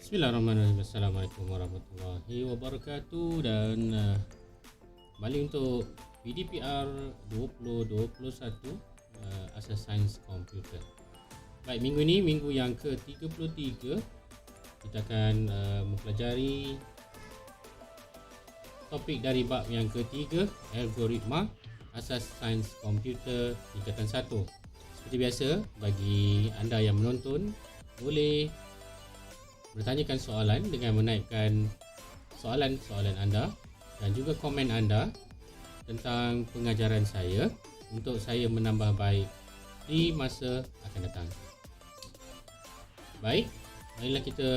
Bismillahirrahmanirrahim. Assalamualaikum warahmatullahi wabarakatuh. Dan balik untuk PDPR 2021, Asas Sains Komputer. Baik, minggu ini minggu yang ke-33, kita akan mempelajari topik dari bab yang ketiga, algoritma Asas Sains Komputer tingkatan 1. Seperti biasa, bagi anda yang menonton, boleh bertanyakan soalan dengan menaikkan soalan-soalan anda dan juga komen anda tentang pengajaran saya untuk saya menambah baik di masa akan datang. Baik, marilah kita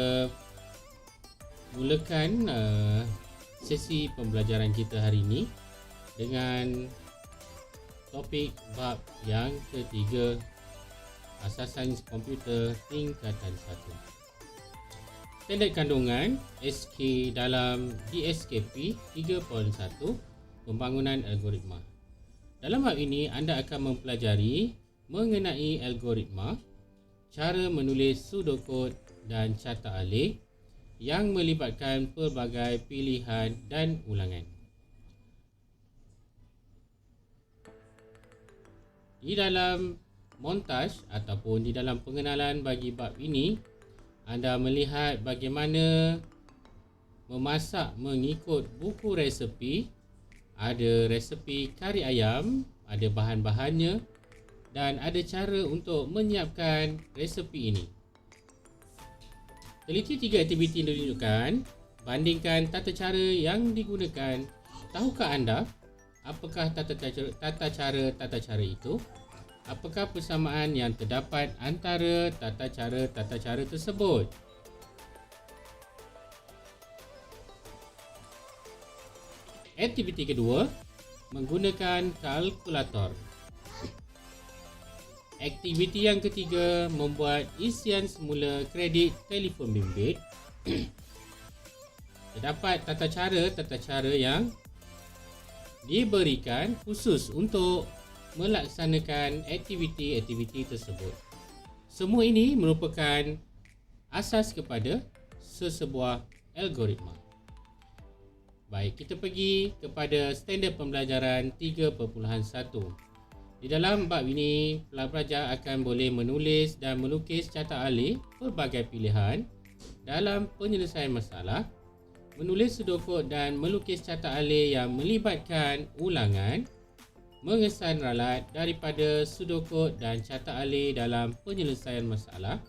mulakan sesi pembelajaran kita hari ini dengan topik bab yang ketiga, Asas Sains Komputer tingkatan 1. Standard kandungan SK dalam DSKP 3.1, pembangunan algoritma. Dalam hal ini anda akan mempelajari mengenai algoritma, cara menulis pseudocode dan carta alih yang melibatkan pelbagai pilihan dan ulangan. Di dalam montaj ataupun di dalam pengenalan bagi bab ini, anda melihat bagaimana memasak mengikut buku resepi. Ada resepi kari ayam, ada bahan-bahannya dan ada cara untuk menyiapkan resepi ini. Teliti 3 aktiviti yang ditunjukkan, bandingkan tata cara yang digunakan. Tahukah anda apakah tata cara itu? Apakah persamaan yang terdapat antara tata cara tersebut? Aktiviti kedua, menggunakan kalkulator. Aktiviti yang ketiga, membuat isian semula kredit telefon bimbit. Terdapat tata cara yang diberikan khusus untuk melaksanakan aktiviti-aktiviti tersebut. Semua ini merupakan asas kepada sesebuah algoritma. Baik, kita pergi kepada standard pembelajaran 3.1. Di dalam bab ini, pelajar akan boleh menulis dan melukis carta alih pelbagai pilihan dalam penyelesaian masalah, menulis pseudocode dan melukis carta alih yang melibatkan ulangan, mengesan ralat daripada pseudocode dan carta alih dalam penyelesaian masalah,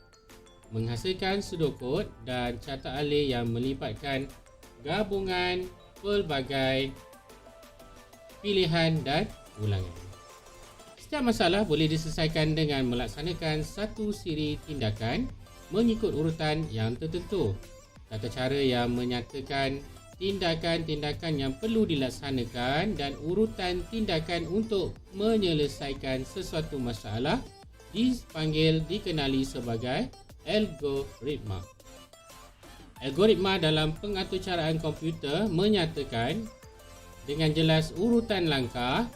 menghasilkan pseudocode dan carta alih yang melibatkan gabungan pelbagai pilihan dan ulangan. Setiap masalah boleh diselesaikan dengan melaksanakan satu siri tindakan mengikut urutan yang tertentu. Tata cara yang menyatakan tindakan-tindakan yang perlu dilaksanakan dan urutan tindakan untuk menyelesaikan sesuatu masalah dikenali sebagai algoritma. Algoritma dalam pengaturcaraan komputer menyatakan dengan jelas urutan langkah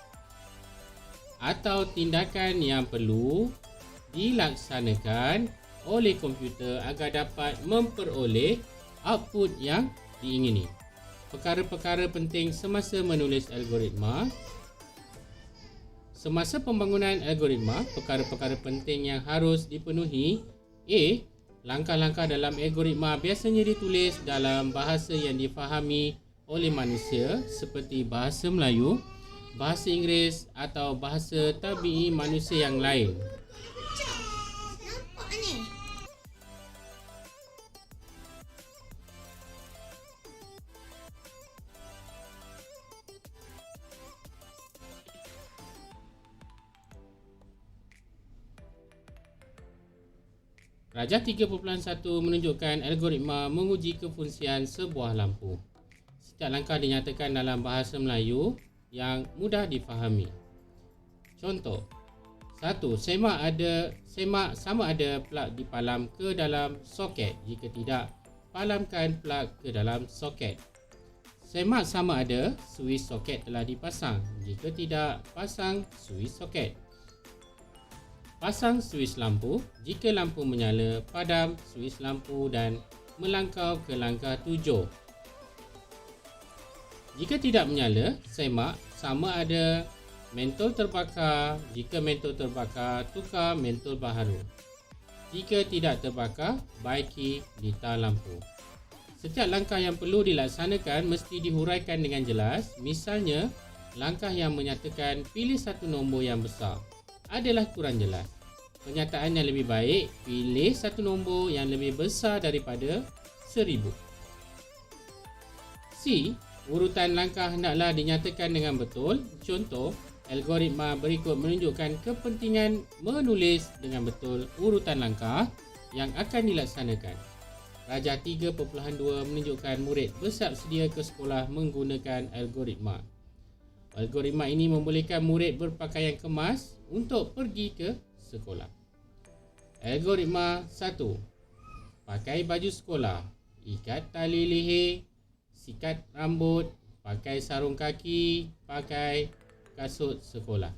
atau tindakan yang perlu dilaksanakan oleh komputer agar dapat memperoleh output yang diingini. Perkara-perkara penting semasa menulis algoritma. Semasa pembangunan algoritma, perkara-perkara penting yang harus dipenuhi. A. Langkah-langkah dalam algoritma biasanya ditulis dalam bahasa yang difahami oleh manusia seperti bahasa Melayu, bahasa Inggeris atau bahasa tabi'i manusia yang lain. Nampak ni. Rajah 3.1 menunjukkan algoritma menguji kefungsian sebuah lampu. Setiap langkah dinyatakan dalam bahasa Melayu yang mudah difahami. Contoh, 1. Semak sama ada plug dipalam ke dalam soket. Jika tidak, palamkan plug ke dalam soket. Semak sama ada suis soket telah dipasang. Jika tidak, pasang suis soket. Pasang suis lampu. Jika lampu menyala, padam suis lampu dan melangkau ke langkah 7. Jika tidak menyala, semak sama ada mentol terbakar. Jika mentol terbakar, tukar mentol baharu. Jika tidak terbakar, baiki lita lampu. Setiap langkah yang perlu dilaksanakan mesti dihuraikan dengan jelas. Misalnya, langkah yang menyatakan pilih satu nombor yang besar adalah kurang jelas. Pernyataan yang lebih baik, pilih satu nombor yang lebih besar daripada 1000. C. Urutan langkah hendaklah dinyatakan dengan betul. Contoh, algoritma berikut menunjukkan kepentingan menulis dengan betul urutan langkah yang akan dilaksanakan. Rajah 3.2 menunjukkan murid bersiap sedia ke sekolah menggunakan algoritma. Algoritma ini membolehkan murid berpakaian kemas untuk pergi ke sekolah. Algoritma 1. Pakai baju sekolah, ikat tali leher, sikat rambut, pakai sarung kaki, pakai kasut sekolah.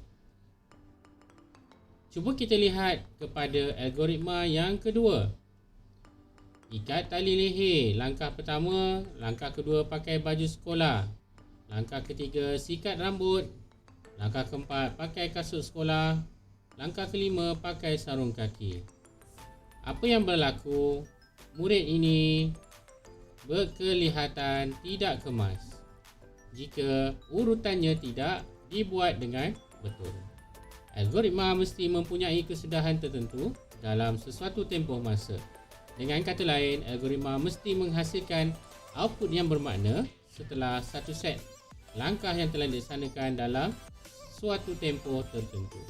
Cuba kita lihat kepada algoritma yang kedua. Ikat tali leher, langkah pertama. Langkah kedua, pakai baju sekolah. Langkah ketiga, sikat rambut. Langkah keempat, pakai kasut sekolah. Langkah kelima, pakai sarung kaki. Apa yang berlaku? Murid ini berkelihatan tidak kemas jika urutannya tidak dibuat dengan betul. Algoritma mesti mempunyai kesudahan tertentu dalam sesuatu tempoh masa. Dengan kata lain, algoritma mesti menghasilkan output yang bermakna setelah satu set langkah yang telah dilaksanakan dalam suatu tempoh tertentu.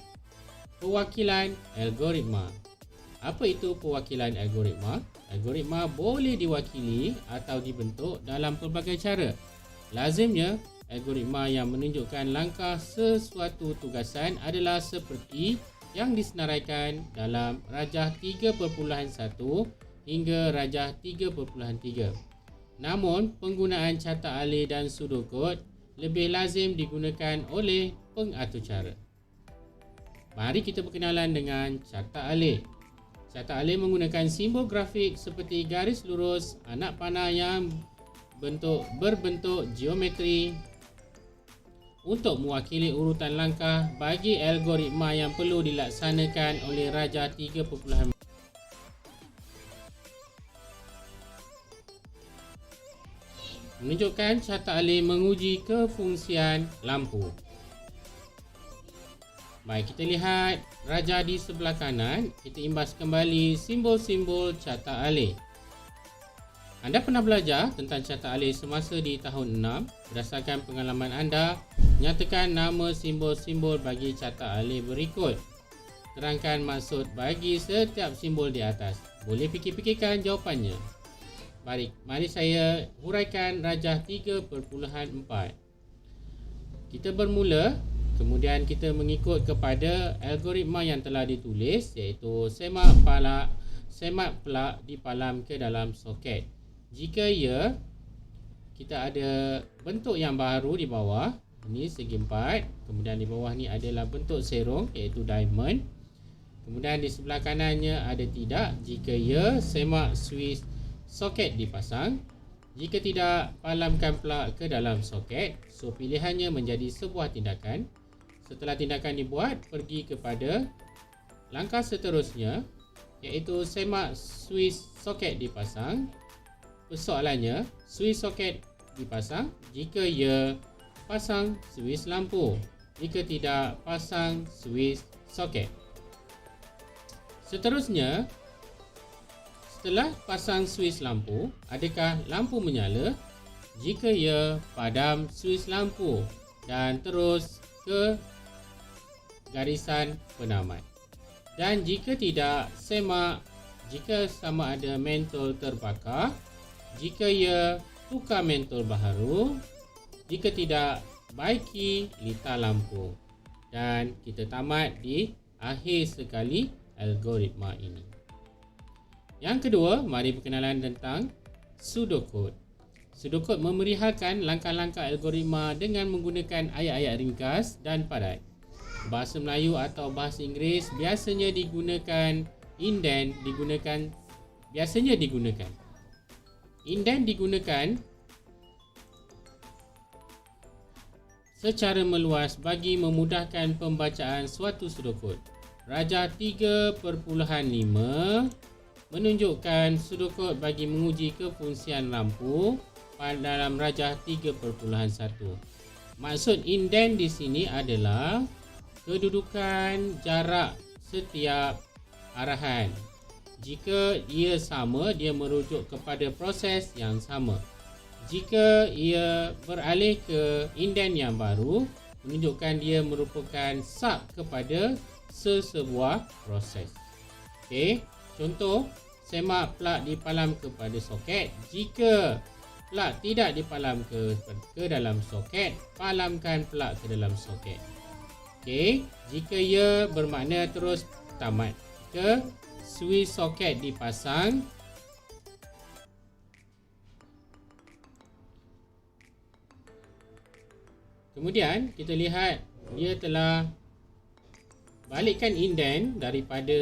Perwakilan algoritma. Apa itu perwakilan algoritma? Algoritma boleh diwakili atau dibentuk dalam pelbagai cara. Lazimnya, algoritma yang menunjukkan langkah sesuatu tugasan adalah seperti yang disenaraikan dalam rajah 3.1 hingga rajah 3.3. Namun, penggunaan catak alih dan pseudocode lebih lazim digunakan oleh pengatur cara. Mari kita berkenalan dengan catak alih. Catak alih menggunakan simbol grafik seperti garis lurus, anak panah yang berbentuk geometri untuk mewakili urutan langkah bagi algoritma yang perlu dilaksanakan oleh rajah 3.4. Menunjukkan catak alih menguji kefungsian lampu. Baik, kita lihat rajah di sebelah kanan. Kita imbas kembali simbol-simbol catak alih. Anda pernah belajar tentang catak alih semasa di tahun 6. Berdasarkan pengalaman anda, nyatakan nama simbol-simbol bagi catak alih berikut. Terangkan maksud bagi setiap simbol di atas. Boleh fikir-fikirkan jawapannya. Baik, mari saya huraikan rajah 3.4. Kita bermula, kemudian kita mengikut kepada algoritma yang telah ditulis, iaitu semak pelak dipalam ke dalam soket. Jika ya, kita ada bentuk yang baru di bawah. Ini segi 4. Kemudian di bawah ni adalah bentuk serong, iaitu diamond. Kemudian di sebelah kanannya ada tidak. Jika ya, semak Swiss soket dipasang. Jika tidak, palamkan pelak ke dalam soket. So, pilihannya menjadi sebuah tindakan. Setelah tindakan dibuat, pergi kepada langkah seterusnya, iaitu semak Swiss soket dipasang. Persoalannya, Swiss soket dipasang. Jika ya, pasang Swiss lampu. Jika tidak, pasang Swiss soket. Seterusnya, setelah pasang Swiss lampu, adakah lampu menyala? Jika ya, padam Swiss lampu dan terus ke garisan penamat. Dan jika tidak, semak jika sama ada mentol terbakar. Jika ya, tukar mentol baharu. Jika tidak, baiki lita lampu. Dan kita tamat di akhir sekali algoritma ini. Yang kedua, mari berkenalan tentang pseudocode. Pseudocode memerihalkan langkah-langkah algoritma dengan menggunakan ayat-ayat ringkas dan padat. Bahasa Melayu atau bahasa Inggeris biasanya digunakan indent, biasanya digunakan. Indent digunakan secara meluas bagi memudahkan pembacaan suatu sudokod. Rajah 3.5 menunjukkan sudokod bagi menguji kefungsian lampu dalam rajah 3.1. Maksud indent di sini adalah kedudukan jarak setiap arahan. Jika ia sama, dia merujuk kepada proses yang sama. Jika ia beralih ke indent yang baru, menunjukkan dia merupakan sub kepada sesebuah proses. Okey, contoh, semak plug dipalam kepada soket. Jika plug tidak dipalam ke dalam soket, palamkan plug ke dalam soket. Okey, jika ia bermakna terus tamat. Jika switch soket dipasang, kemudian kita lihat dia telah balikkan indent daripada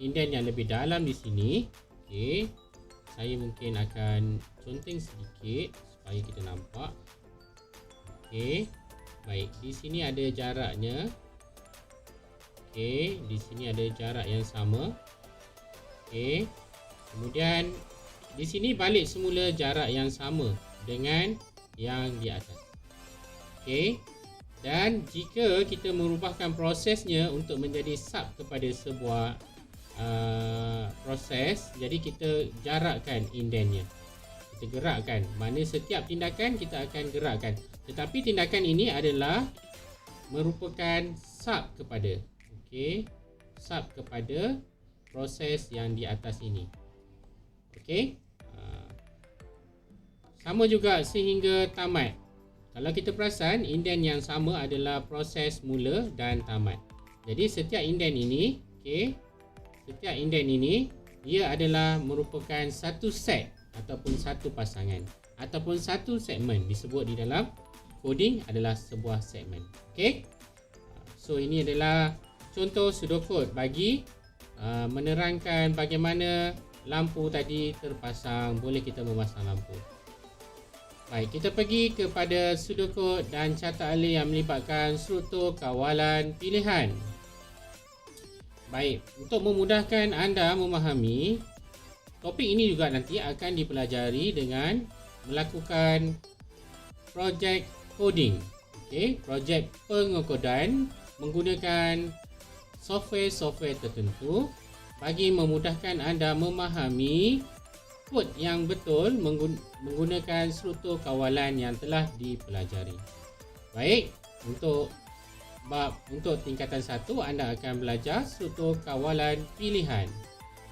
indent yang lebih dalam di sini. Okey, saya mungkin akan conteng sedikit supaya kita nampak. Okey, baik, di sini ada jaraknya. Okey, di sini ada jarak yang sama. Okey, kemudian di sini balik semula jarak yang sama dengan yang di atas. Okey, dan jika kita merubahkan prosesnya untuk menjadi sub kepada sebuah proses, jadi kita jarakkan indentnya, kita gerakkan. Mana setiap tindakan kita akan gerakkan, tetapi tindakan ini adalah merupakan sub kepada, okey, sub kepada proses yang di atas ini. Okey, sama juga sehingga tamat. Kalau kita perasan, indent yang sama adalah proses mula dan tamat. Jadi setiap indent ini, okey, setiap indent ini dia adalah merupakan satu set ataupun satu pasangan ataupun satu segmen. Disebut di dalam coding adalah sebuah segmen. Okey, so ini adalah contoh pseudocode bagi menerangkan bagaimana lampu tadi terpasang, boleh kita memasang lampu. Baik, kita pergi kepada pseudocode dan carta alih yang melibatkan struktur kawalan pilihan. Baik, untuk memudahkan anda memahami, topik ini juga nanti akan dipelajari dengan melakukan projek coding. Okey, projek pengekodan menggunakan software tertentu bagi memudahkan anda memahami kod yang betul menggunakan struktur kawalan yang telah dipelajari. Baik, untuk tingkatan 1 anda akan belajar struktur kawalan pilihan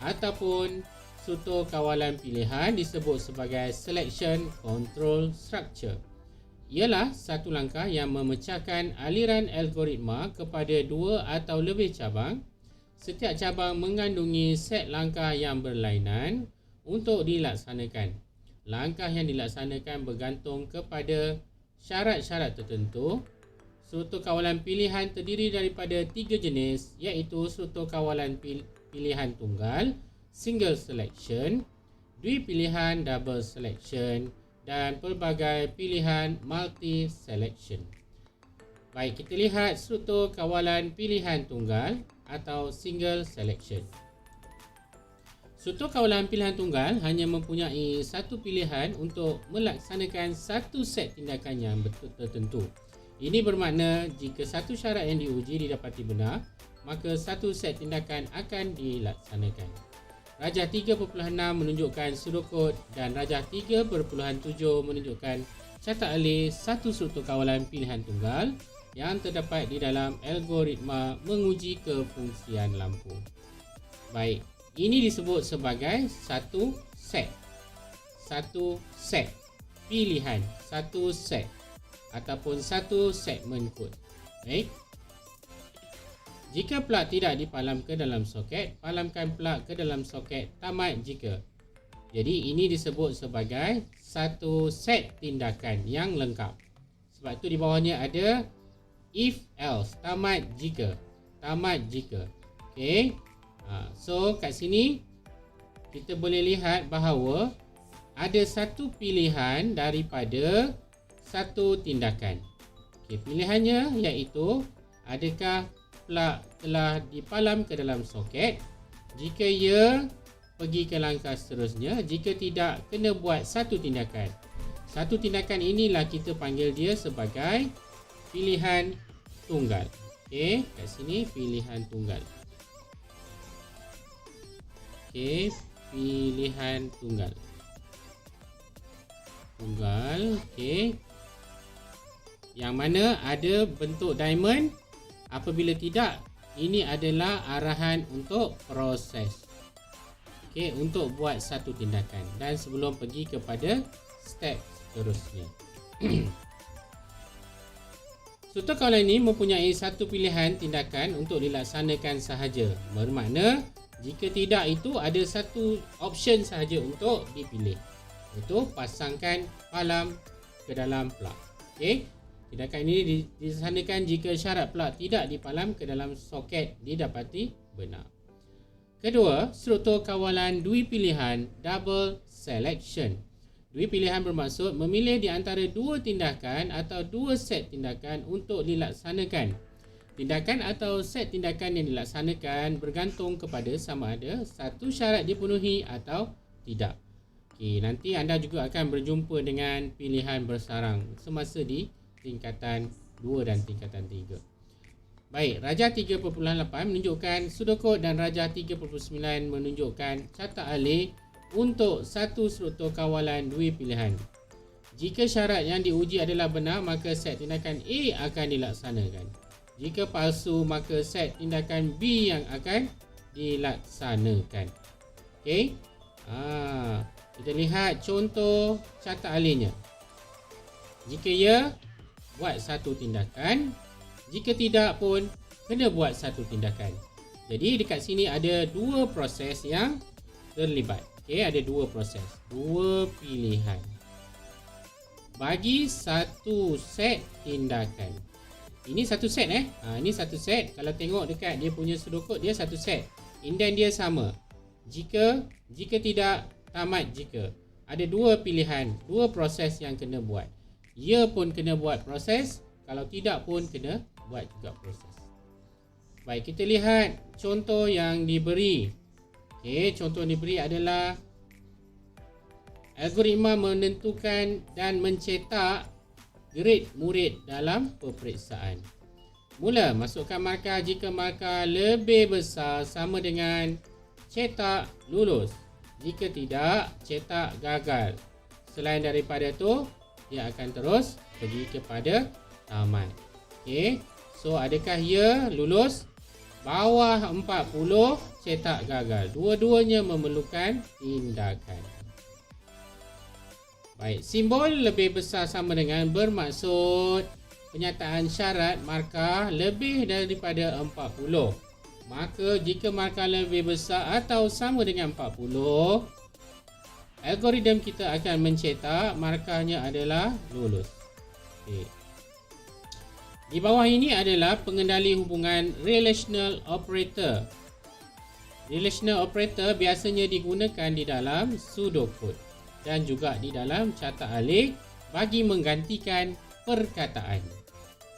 ataupun struktur kawalan pilihan disebut sebagai selection control structure. Ialah satu langkah yang memecahkan aliran algoritma kepada dua atau lebih cabang. Setiap cabang mengandungi set langkah yang berlainan untuk dilaksanakan. Langkah yang dilaksanakan bergantung kepada syarat-syarat tertentu. Struktur kawalan pilihan terdiri daripada 3 jenis, iaitu struktur kawalan pilihan tunggal, single selection, dwi-pilihan double selection dan pelbagai pilihan multi selection. Baik, kita lihat struktur kawalan pilihan tunggal atau single selection. Struktur kawalan pilihan tunggal hanya mempunyai satu pilihan untuk melaksanakan satu set tindakan yang tertentu. Ini bermakna jika satu syarat yang diuji didapati benar, maka satu set tindakan akan dilaksanakan. Rajah 3.6 menunjukkan pseudocode dan rajah 3.7 menunjukkan carta alih satu struktur kawalan pilihan tunggal yang terdapat di dalam algoritma menguji kefungsian lampu. Baik, ini disebut sebagai satu set pilihan, satu set ataupun satu segmen kod. Baik, jika plug tidak dipalam ke dalam soket, palamkan plug ke dalam soket tamat jika. Jadi ini disebut sebagai satu set tindakan yang lengkap. Sebab tu di bawahnya ada if else, tamat jika. Okey. So kat sini kita boleh lihat bahawa ada satu pilihan daripada satu tindakan. Okey, pilihannya iaitu adakah plug telah dipalam ke dalam soket? Jika ya, pergi ke langkah seterusnya. Jika tidak, kena buat satu tindakan. Satu tindakan inilah kita panggil dia sebagai pilihan tunggal. Okey, kat sini pilihan tunggal. Okey, pilihan tunggal. Okey. Yang mana ada bentuk diamond. Apabila tidak, ini adalah arahan untuk proses. Okey, untuk buat satu tindakan dan sebelum pergi kepada step seterusnya. Struktur kawalan ini mempunyai satu pilihan tindakan untuk dilaksanakan sahaja. Bermakna jika tidak, itu ada satu option sahaja untuk dipilih, iaitu pasangkan palam ke dalam plug. Okey, tindakan ini dilaksanakan jika syarat plug tidak dipalam ke dalam soket didapati benar. Kedua, struktur kawalan dui pilihan double selection. Dui pilihan bermaksud memilih di antara dua tindakan atau dua set tindakan untuk dilaksanakan. Tindakan atau set tindakan yang dilaksanakan bergantung kepada sama ada satu syarat dipenuhi atau tidak. Okey, nanti anda juga akan berjumpa dengan pilihan bersarang semasa di tingkatan 2 dan tingkatan 3. Baik, Rajah 3.8 menunjukkan sudokod dan Rajah 3.9 menunjukkan catat alih untuk satu struktur kawalan dui pilihan. Jika syarat yang diuji adalah benar, maka set tindakan A akan dilaksanakan. Jika palsu, maka set tindakan B yang akan dilaksanakan. Okey. Kita lihat contoh catat alihnya. Jika ya, buat satu tindakan. Jika tidak pun, kena buat satu tindakan. Jadi dekat sini ada dua proses yang terlibat. Okey, ada dua proses, dua pilihan bagi satu set tindakan. Ini satu set ini satu set. Kalau tengok dekat dia punya sudokod, dia satu set. Indent dia sama. Jika tidak, tamat jika. Ada dua pilihan, dua proses yang kena buat. Ya pun kena buat proses, kalau tidak pun kena buat juga proses. Baik, kita lihat contoh yang diberi. Okey, contoh yang diberi adalah algoritma menentukan dan mencetak grade murid dalam peperiksaan. Mula, masukkan markah jika markah lebih besar sama dengan cetak lulus. Jika tidak, cetak gagal. Selain daripada itu, dia akan terus pergi kepada tamat. Okey, so adakah ya lulus? Bawah 40 cetak gagal. Dua-duanya memerlukan tindakan. Baik, simbol lebih besar sama dengan bermaksud penyataan syarat markah lebih daripada 40. Maka jika markah lebih besar atau sama dengan 40, algoritma kita akan mencetak markahnya adalah lulus. Okay. Di bawah ini adalah pengendali hubungan relational operator. Relational operator biasanya digunakan di dalam pseudocode dan juga di dalam catat alih bagi menggantikan perkataan.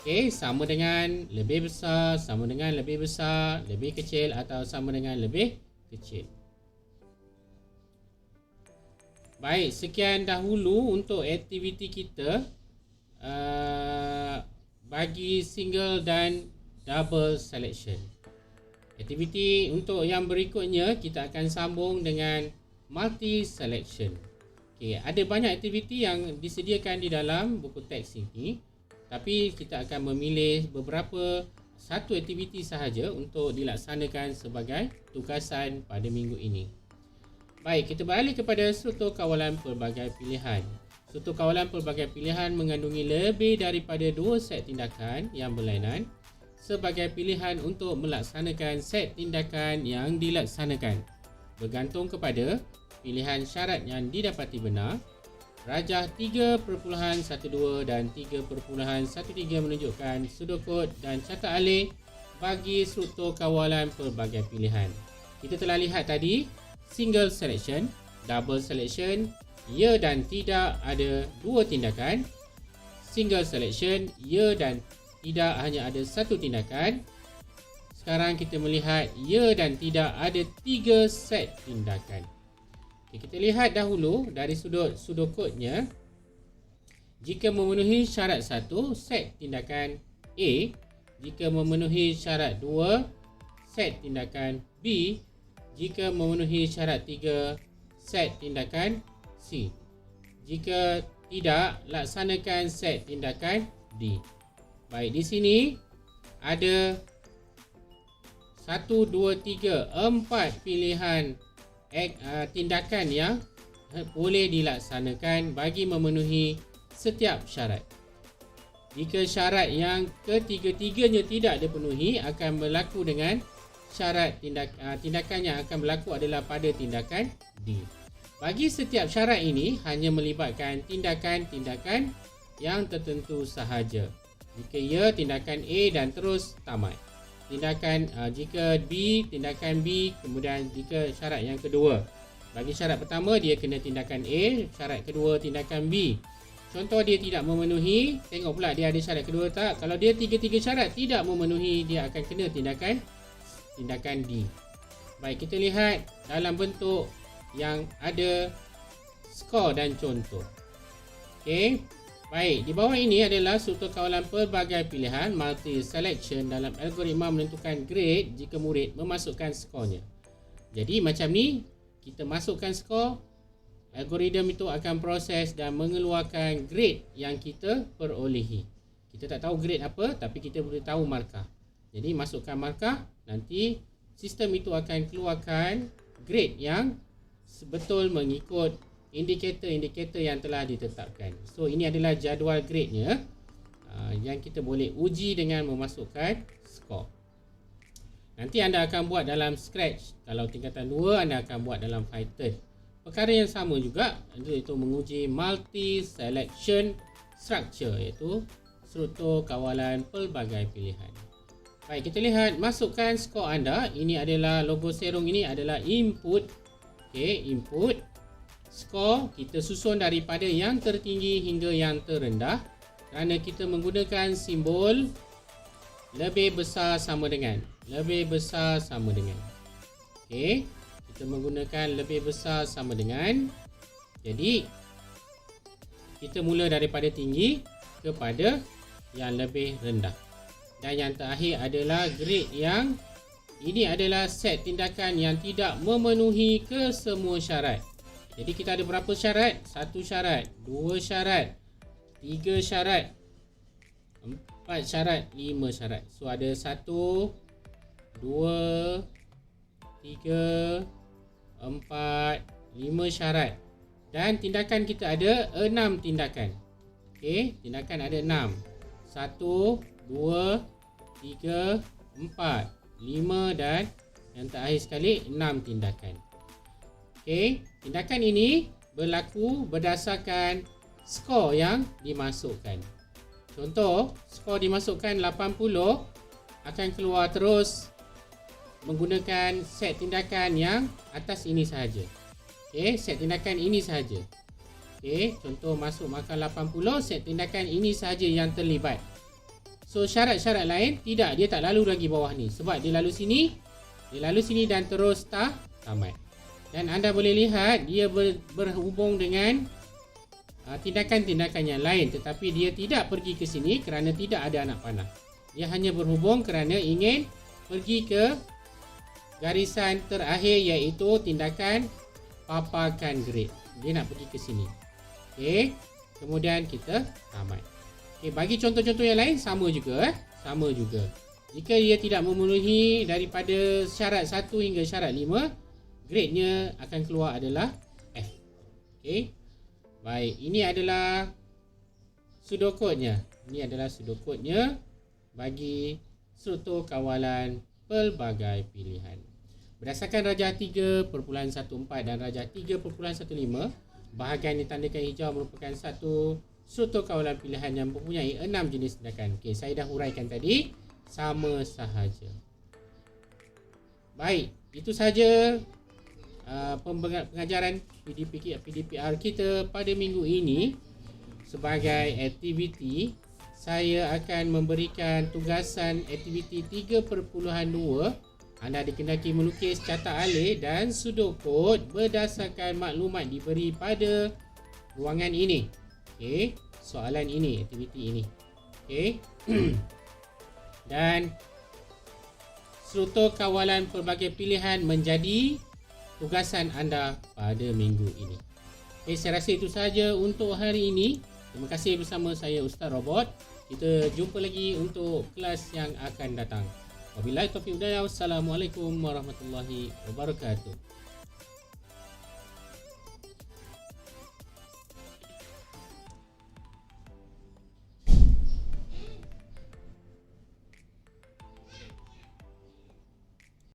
Okey, sama dengan lebih besar, sama dengan lebih besar, lebih kecil atau sama dengan lebih kecil. Baik, sekian dahulu untuk aktiviti kita bagi single dan double selection. Aktiviti untuk yang berikutnya kita akan sambung dengan multi selection. Okey, ada banyak aktiviti yang disediakan di dalam buku teks ini, tapi kita akan memilih beberapa satu aktiviti sahaja untuk dilaksanakan sebagai tugasan pada minggu ini. Baik, kita beralih kepada struktur kawalan pelbagai pilihan. Struktur kawalan pelbagai pilihan mengandungi lebih daripada dua set tindakan yang berlainan sebagai pilihan untuk melaksanakan set tindakan yang dilaksanakan. Bergantung kepada pilihan syarat yang didapati benar, Rajah 3.12 dan 3.13 menunjukkan pseudocode dan catat alih bagi struktur kawalan pelbagai pilihan. Kita telah lihat tadi single selection, Double selection, ya dan tidak ada dua tindakan. Single selection, ya dan tidak hanya ada satu tindakan. Sekarang kita melihat ya dan tidak ada 3 set tindakan. Okay, kita lihat dahulu dari sudut pseudokodenya. Jika memenuhi syarat 1, set tindakan A. Jika memenuhi syarat 2, set tindakan B. Jika memenuhi syarat 3, set tindakan C. Jika tidak, laksanakan set tindakan D. Baik, di sini ada 1, 2, 3, 4 pilihan tindakan yang boleh dilaksanakan bagi memenuhi setiap syarat. Jika syarat yang ketiga-tiganya tidak dipenuhi, akan berlaku dengan syarat tindakan yang akan berlaku adalah pada tindakan D. Bagi setiap syarat ini hanya melibatkan tindakan-tindakan yang tertentu sahaja. Jika ya, tindakan A dan terus tamat. Jika B, tindakan B, kemudian jika syarat yang kedua. Bagi syarat pertama dia kena tindakan A, syarat kedua tindakan B. Contoh dia tidak memenuhi, tengok pula dia ada syarat kedua tak. Kalau dia tiga-tiga syarat tidak memenuhi, dia akan kena tindakan D. Baik, kita lihat dalam bentuk yang ada skor dan contoh. Okey. Baik, di bawah ini adalah struktur kawalan pelbagai pilihan multi selection dalam algoritma menentukan grade jika murid memasukkan skornya. Jadi macam ni, kita masukkan skor, algoritma itu akan proses dan mengeluarkan grade yang kita perolehi. Kita tak tahu grade apa, tapi kita boleh tahu markah. Jadi masukkan markah, nanti sistem itu akan keluarkan grade yang betul mengikut indikator-indikator yang telah ditetapkan. So ini adalah jadual grade-nya yang kita boleh uji dengan memasukkan skor. Nanti anda akan buat dalam Scratch. Kalau tingkatan 2 anda akan buat dalam Python. Perkara yang sama juga, iaitu menguji multi selection structure, iaitu struktur kawalan pelbagai pilihan. Baik, kita lihat masukkan skor anda. Ini adalah logo serong, ini adalah input. Okey, input. Skor kita susun daripada yang tertinggi hingga yang terendah kerana kita menggunakan simbol lebih besar sama dengan. Okey, kita menggunakan lebih besar sama dengan. Jadi kita mula daripada tinggi kepada yang lebih rendah. Dan yang terakhir adalah grade yang ini adalah set tindakan yang tidak memenuhi kesemua syarat. Jadi kita ada berapa syarat? 1 syarat, 2 syarat, 3 syarat, 4 syarat, 5 syarat. So ada 1, 2, 3, 4, 5 syarat. Dan tindakan kita ada 6 tindakan. Okey, tindakan ada 6. 1, 2, 3, 4, 5 dan yang terakhir sekali 6 tindakan. Okey, tindakan ini berlaku berdasarkan skor yang dimasukkan. Contoh, skor dimasukkan 80 akan keluar terus menggunakan set tindakan yang atas ini sahaja. Okey, set tindakan ini sahaja. Okey, contoh masuk markah 80, set tindakan ini sahaja yang terlibat. So syarat-syarat lain tidak, dia tak lalu lagi bawah ni sebab dia lalu sini dan terus tamat. Dan anda boleh lihat dia berhubung dengan tindakan-tindakan yang lain, tetapi dia tidak pergi ke sini kerana tidak ada anak panah. Dia hanya berhubung kerana ingin pergi ke garisan terakhir, iaitu tindakan paparkan grade. Dia nak pergi ke sini. Okey, kemudian kita tamat. Okey, bagi contoh-contoh yang lain sama juga. Jika dia tidak memenuhi daripada syarat 1 hingga syarat 5, grade-nya akan keluar adalah F. Okey. Baik, ini adalah pseudokodenya. Bagi struktur kawalan pelbagai pilihan. Berdasarkan rajah 3.14 dan rajah 3.15, bahagian ditandakan hijau merupakan satu struktur kawalan pilihan yang mempunyai 6 jenis tindakan. Okey, saya dah huraikan tadi, sama sahaja. Baik, itu sahaja pengajaran PDPR kita pada minggu ini. Sebagai aktiviti, saya akan memberikan tugasan aktiviti 3.2. Anda dikendaki melukis catak alih dan sudut berdasarkan maklumat diberi pada ruangan ini. Okey, soalan ini, aktiviti ini. Okey. Dan struktur kawalan pelbagai pilihan menjadi tugasan anda pada minggu ini. Okey, saya rasa itu sahaja untuk hari ini. Terima kasih bersama saya Ustaz Robot. Kita jumpa lagi untuk kelas yang akan datang. Wabillahi taufiq hidayah. Wassalamualaikum warahmatullahi wabarakatuh.